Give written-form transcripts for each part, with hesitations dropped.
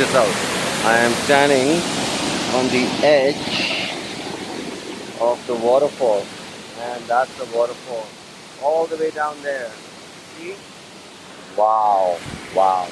this out. I am standing on the edge of the waterfall, and that's the waterfall all the way down there. See? Wow, wow.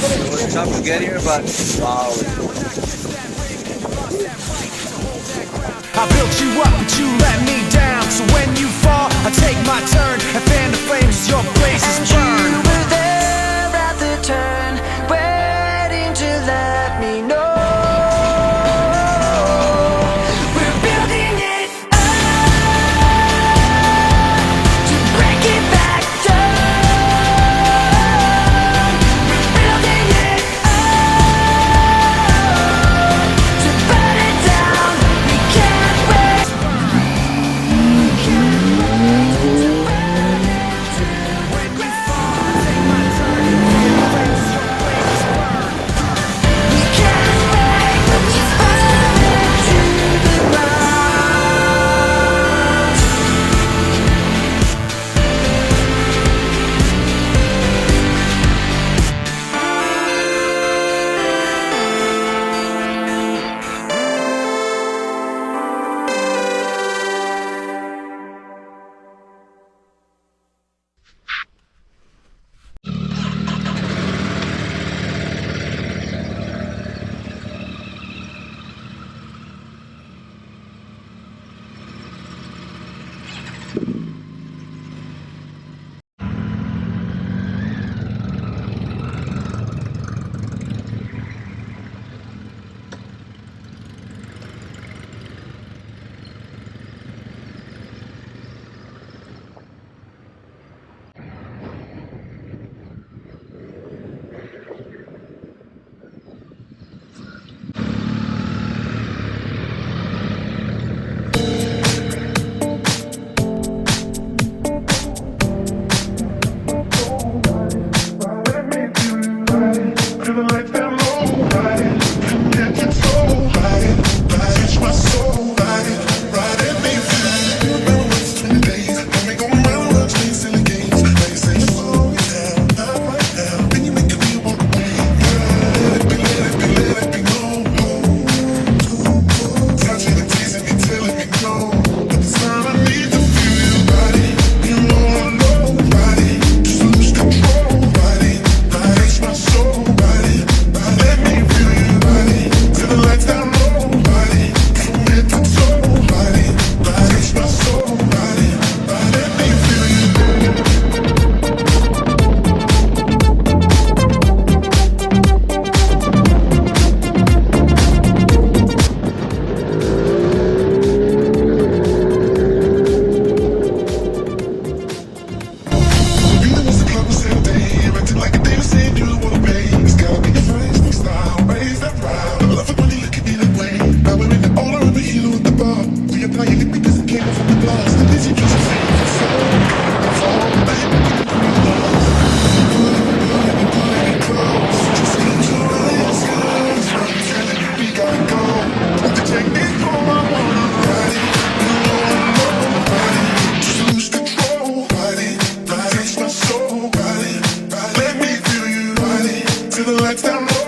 It was tough to get here, but wow. I built you up, but you let me down. So when you fall, I take my turn and fan the flames as your blazes burn. You were there at the turn, waiting to let me know. We're building it up to break it back down. We're building it up to burn it down. We can't wait. We can't wait to burn it down. When you fall, I take my turn and fan the flames as your blazes burn. We can't wait to burn it to the ground. Till the lights down low.